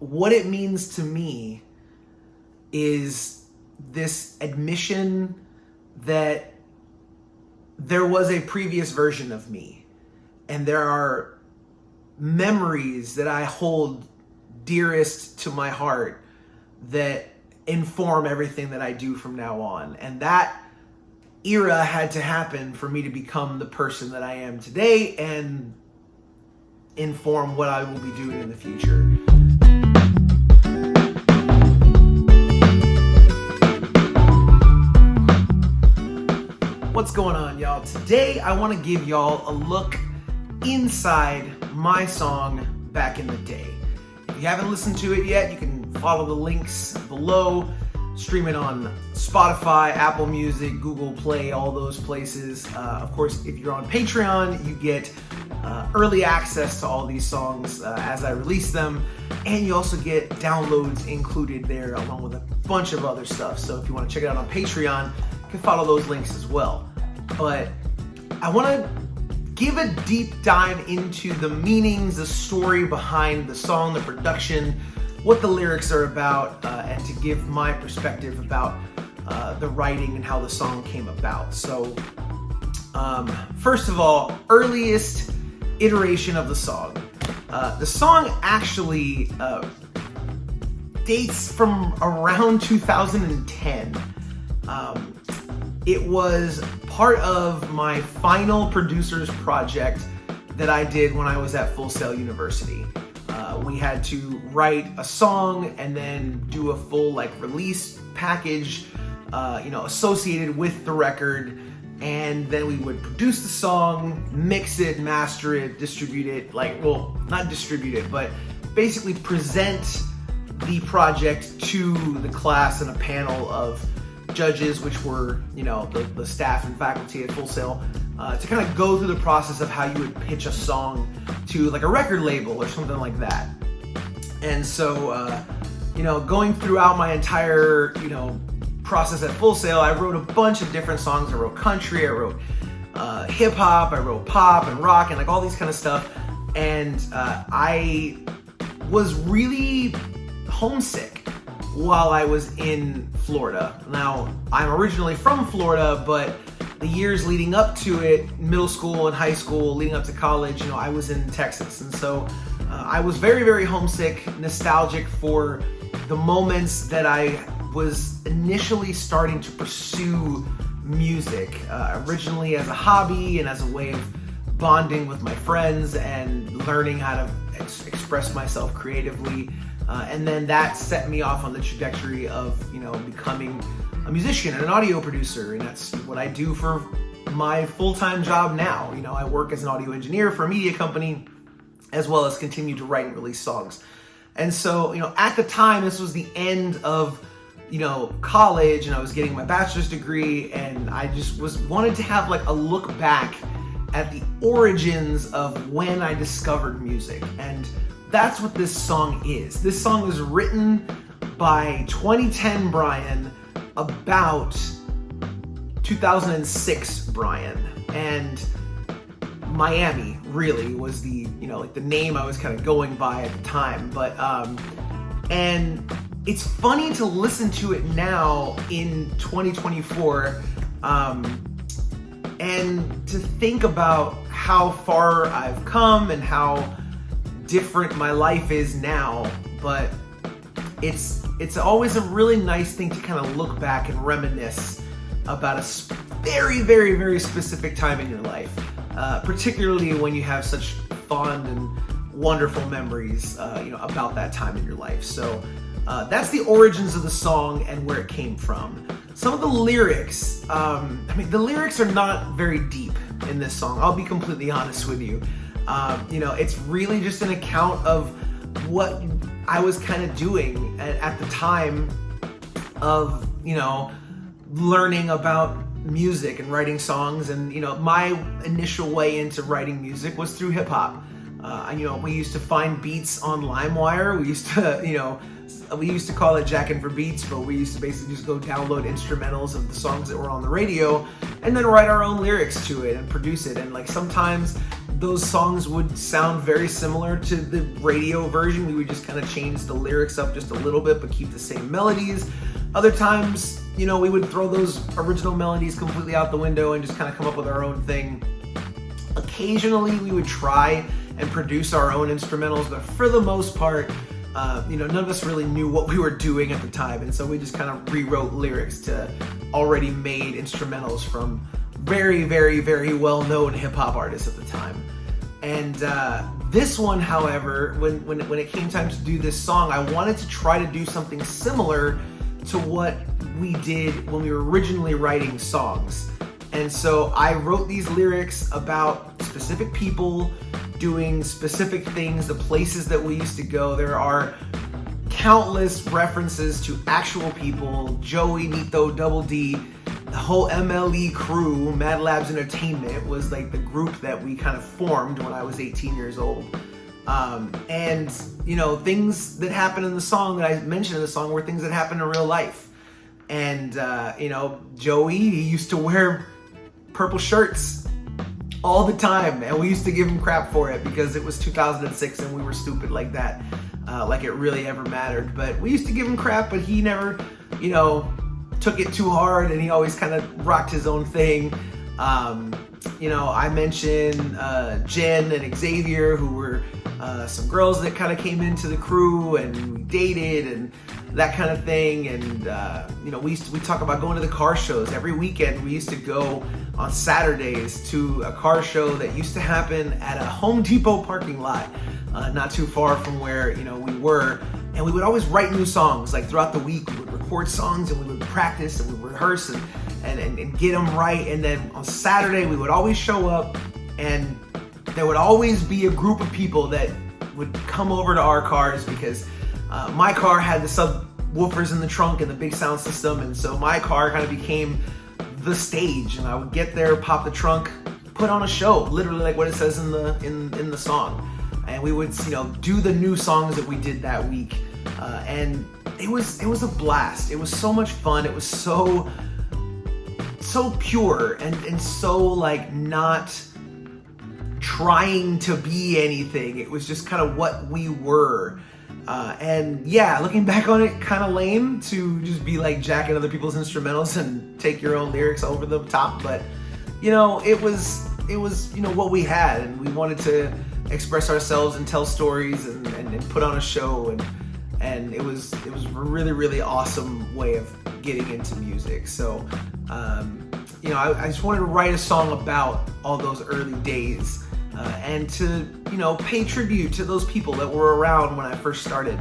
what it means to me is this admission that there was a previous version of me, and there are memories that I hold dearest to my heart that inform everything that I do from now on. And that era had to happen for me to become the person that I am today and inform what I will be doing in the future. What's going on, y'all? Today I want to give y'all a look inside my song Back in the Day. If you haven't listened to it yet, you can follow the links below. Stream it on Spotify, Apple Music, Google Play, all those places. Of course, if you're on Patreon, you get early access to all these songs as I release them. And you also get downloads included there along with a bunch of other stuff. So if you want to check it out on Patreon, you can follow those links as well. But I want to give a deep dive into the meanings, the story behind the song, the production, what the lyrics are about, and to give my perspective about the writing and how the song came about. So, first of all, earliest iteration of the song. The song actually dates from around 2010. It was part of my final producer's project that I did when I was at Full Sail University. We had to write a song and then do a full release package, associated with the record, and then we would produce the song, mix it, master it, distribute it, not distribute it, but basically present the project to the class and a panel of judges, which were, the staff and faculty at Full Sail, to kind of go through the process of how you would pitch a song to a record label or something like that. And so, going throughout my entire, process at Full Sail, I wrote a bunch of different songs. I wrote country, I wrote hip hop, I wrote pop and rock and all these kind of stuff. And I was really homesick while I was in Florida. Now, I'm originally from Florida, but the years leading up to it, middle school and high school, leading up to college, I was in Texas. And so I was very, very homesick, nostalgic for the moments that I was initially starting to pursue music, originally as a hobby and as a way of bonding with my friends and learning how to express myself creatively. And then that set me off on the trajectory of, becoming a musician and an audio producer. And that's what I do for my full-time job now. I work as an audio engineer for a media company, as well as continue to write and release songs. And so, at the time, this was the end of, college, and I was getting my bachelor's degree, and I just wanted to have a look back at the origins of when I discovered music. And that's what this song is. This song is written by 2010 Brian about 2006 Brian. And Miami really was the, the name I was kind of going by at the time. But, and it's funny to listen to it now in 2024, and to think about how far I've come and how different my life is now. But it's always a really nice thing to kind of look back and reminisce about a very, very, very specific time in your life, particularly when you have such fond and wonderful memories, about that time in your life. So that's the origins of the song and where it came from. Some of the lyrics, the lyrics are not very deep in this song. I'll be completely honest with you. It's really just an account of what I was kind of doing at the time of, learning about music and writing songs. And, my initial way into writing music was through hip hop. We used to find beats on LimeWire. We used to call it jacking for beats, but we used to basically just go download instrumentals of the songs that were on the radio and then write our own lyrics to it and produce it. And sometimes those songs would sound very similar to the radio version. We would just kind of change the lyrics up just a little bit, but keep the same melodies. Other times, we would throw those original melodies completely out the window and just kind of come up with our own thing. Occasionally, we would try and produce our own instrumentals, but for the most part, none of us really knew what we were doing at the time, and so we just kind of rewrote lyrics to already made instrumentals from very, very, very well-known hip-hop artists at the time. And this one, however, when it came time to do this song, I wanted to try to do something similar to what we did when we were originally writing songs. And so I wrote these lyrics about specific people doing specific things, the places that we used to go. There are countless references to actual people: Joey, Nito, Double D, the whole MLE crew. Mad Labs Entertainment was like the group that we kind of formed when I was 18 years old. And things that happened in the song that I mentioned in the song were things that happened in real life. And Joey, he used to wear purple shirts all the time, and we used to give him crap for it because it was 2006 and we were stupid like that, like it really ever mattered. But we used to give him crap, but he never took it too hard, and he always kind of rocked his own thing. I mentioned Jen and Xavier, who were some girls that kind of came into the crew, and we dated and that kind of thing. And we talk about going to the car shows every weekend. We used to go on Saturdays to a car show that used to happen at a Home Depot parking lot, not too far from where we were. And we would always write new songs. Like throughout the week, we would record songs and we would practice and we would rehearse and get them right. And then on Saturday, we would always show up, and there would always be a group of people that would come over to our cars because my car had the subwoofers in the trunk and the big sound system. And so my car kind of became the stage, and I would get there, pop the trunk, put on a show, literally like what it says in the song. And we would do the new songs that we did that week, and it was a blast. It was so much fun. It was so pure and so like not trying to be anything. It was just kind of what we were. And yeah, looking back on it, kind of lame to just be like jacking other people's instrumentals and take your own lyrics over the top. But it was what we had, and we wanted to express ourselves and tell stories and put on a show, and it was a really, really awesome way of getting into music. So I just wanted to write a song about all those early days, and to pay tribute to those people that were around when I first started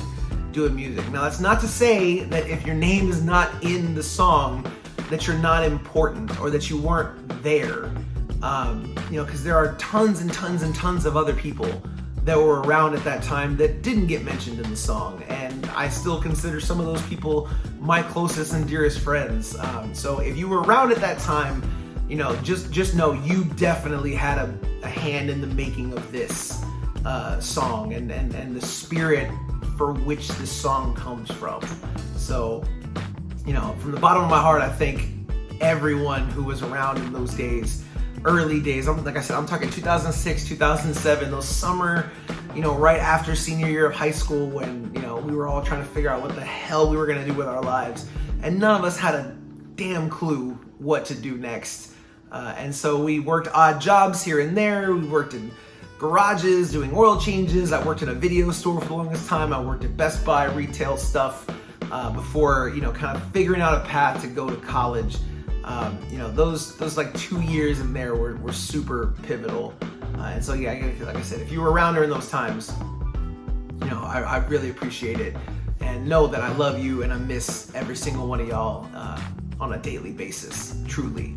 doing music. Now, that's not to say that if your name is not in the song that you're not important or that you weren't there. Because there are tons and tons and tons of other people that were around at that time that didn't get mentioned in the song, and I still consider some of those people my closest and dearest friends. So if you were around at that time, just know you definitely had a hand in the making of this song and the spirit for which this song comes from. So, from the bottom of my heart, I thank everyone who was around in those days. Early days, like I said, I'm talking 2006, 2007, those summer, right after senior year of high school, when, we were all trying to figure out what the hell we were going to do with our lives. And none of us had a damn clue what to do next. And so we worked odd jobs here and there. We worked in garages doing oil changes. I worked in a video store for the longest time. I worked at Best Buy retail stuff before, kind of figuring out a path to go to college. Those like 2 years in there were super pivotal. And so, yeah, like I said, if you were around during those times, I really appreciate it. And know that I love you and I miss every single one of y'all on a daily basis, truly.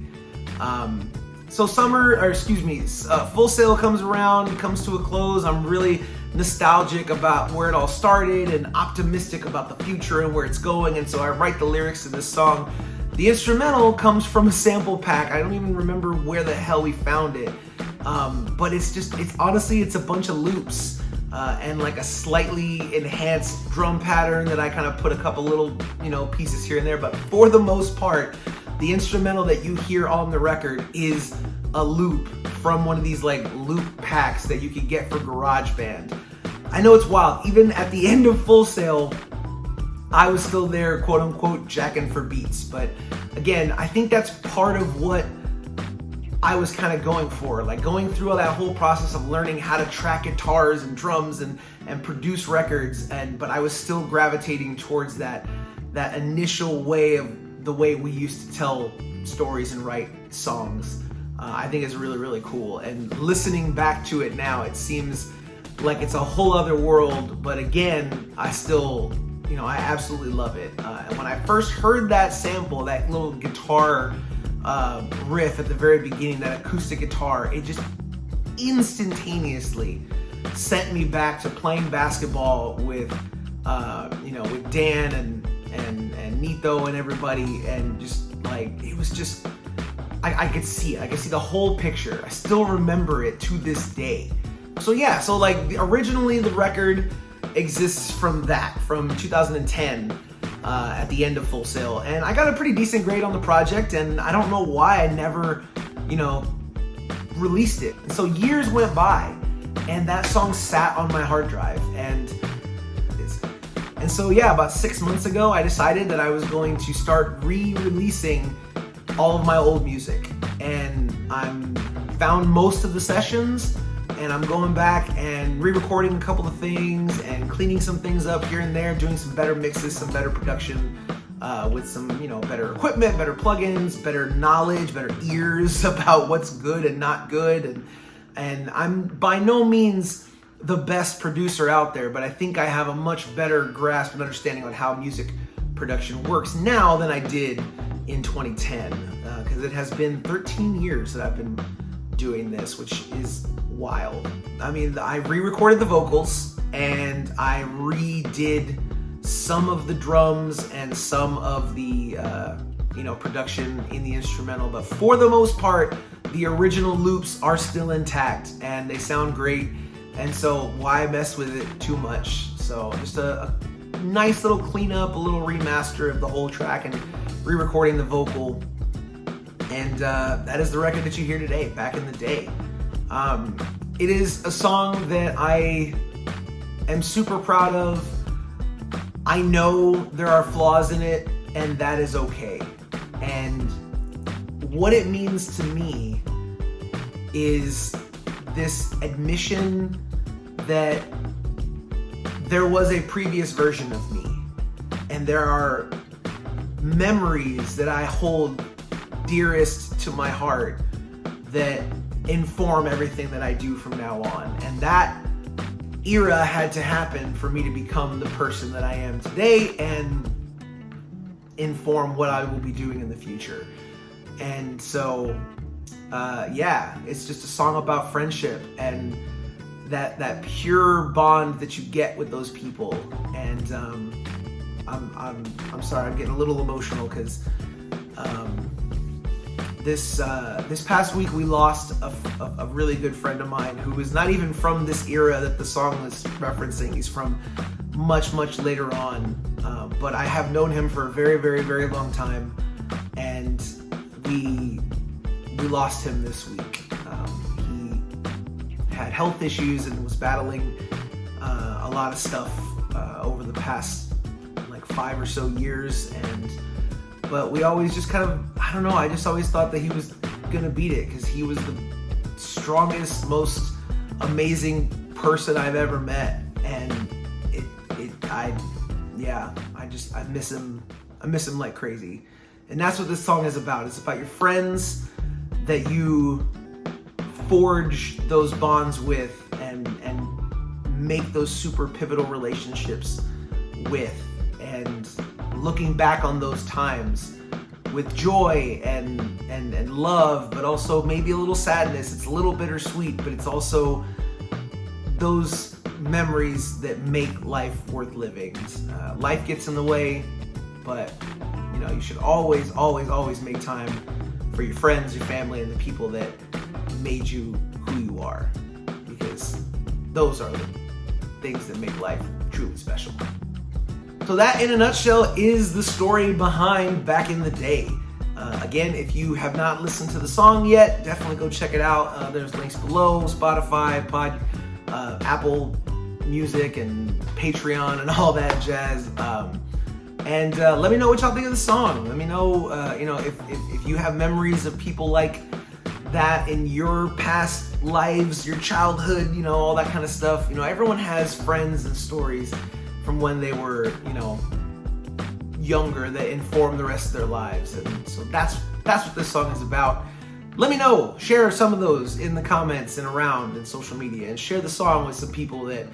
So Full Sail comes to a close. I'm really nostalgic about where it all started and optimistic about the future and where it's going. And so I write the lyrics to this song. The instrumental comes from a sample pack. I don't even remember where the hell we found it. But it's honestly a bunch of loops and like a slightly enhanced drum pattern that I kind of put a couple little, pieces here and there. But for the most part, the instrumental that you hear on the record is a loop from one of these like loop packs that you could get for GarageBand. I know it's wild. Even at the end of Full Sail, I was still there, quote unquote, jacking for beats. But again, I think that's part of what I was kind of going for, like going through all that whole process of learning how to track guitars and drums and produce records. But I was still gravitating towards that initial way of the way we used to tell stories and write songs. I think is really, really cool. And listening back to it now, it seems like it's a whole other world. But again, I still, I absolutely love it. And when I first heard that sample, that little guitar riff at the very beginning, that acoustic guitar, it just instantaneously sent me back to playing basketball with with Dan and Nito and everybody, and just like, it was just, I could see it. I could see the whole picture. I still remember it to this day. So yeah, so like originally the record exists from 2010. At the end of Full Sail, and I got a pretty decent grade on the project, and I don't know why I never, released it. And so years went by, and that song sat on my hard drive, and so yeah, about 6 months ago, I decided that I was going to start re-releasing all of my old music, and I'm found most of the sessions, and I'm going back and re-recording a couple of things and cleaning some things up here and there, doing some better mixes, some better production, with some, better equipment, better plugins, better knowledge, better ears about what's good and not good. And I'm by no means the best producer out there, but I think I have a much better grasp and understanding on how music production works now than I did in 2010, because it has been 13 years that I've been doing this, which is wild. I mean, I re-recorded the vocals, and I redid some of the drums and some of the production in the instrumental, but for the most part, the original loops are still intact and they sound great, and so why mess with it too much? So just a nice little cleanup, a little remaster of the whole track, and re-recording the vocal. And that is the record that you hear today, Back in the Day. It is a song that I am super proud of. I know there are flaws in it, and that is okay. And what it means to me is this admission that there was a previous version of me, and there are memories that I hold dearest to my heart that inform everything that I do from now on. And that era had to happen for me to become the person that I am today and inform what I will be doing in the future. And so it's just a song about friendship and that pure bond that you get with those people. And I'm sorry, I'm getting a little emotional because this past week we lost a really good friend of mine who was not even from this era that the song is referencing. He's from much, much later on, but I have known him for a very, very, very long time, and we lost him this week. He had health issues and was battling a lot of stuff over the past like 5 or so years, but we always just kind of, I don't know, I just always thought that he was gonna beat it because he was the strongest, most amazing person I've ever met, and I miss him. I miss him like crazy. And that's what this song is about. It's about your friends that you forge those bonds with and make those super pivotal relationships with, and looking back on those times with joy and love, but also maybe a little sadness. It's a little bittersweet, but it's also those memories that make life worth living. Life gets in the way, but you should always, always, always make time for your friends, your family, and the people that made you who you are, because those are the things that make life truly special. So that, in a nutshell, is the story behind Back in the Day. Again, if you have not listened to the song yet, definitely go check it out. There's links below: Spotify, Apple Music, and Patreon, and all that jazz. And let me know what y'all think of the song. Let me know, if you have memories of people like that in your past lives, your childhood, all that kind of stuff. Everyone has friends and stories from when they were, younger that inform the rest of their lives. And so that's what this song is about. Let me know. Share some of those in the comments and around in social media, and share the song with some people that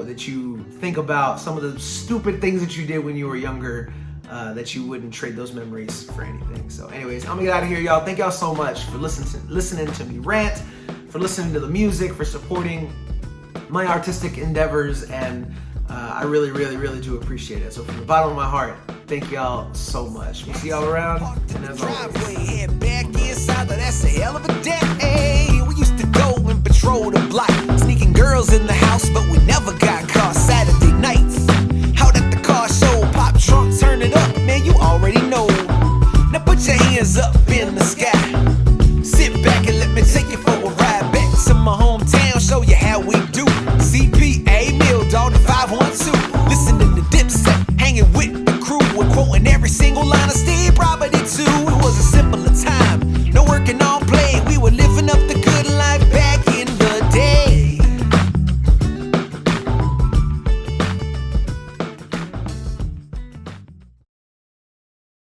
that you think about, some of the stupid things that you did when you were younger, that you wouldn't trade those memories for anything. So anyways, I'm gonna get out of here, y'all. Thank y'all so much for listening to me rant, for listening to the music, for supporting my artistic endeavors, and I really, really, really do appreciate it. So from the bottom of my heart, thank y'all so much. We'll see y'all around, and as always. Back inside, that's a hell of a day. We used to go and patrol the block, sneaking girls in the house, but we never got caught. Saturday nights, out at the car show, pop trunk, turn it up, man, you already know. Now put your hands up in the sky, sit back and let me take you for a ride back to my hometown, show you how we do. CPA, Mill Dog, the 512, listening to Dipset, hanging with the crew, we're quoting every single line of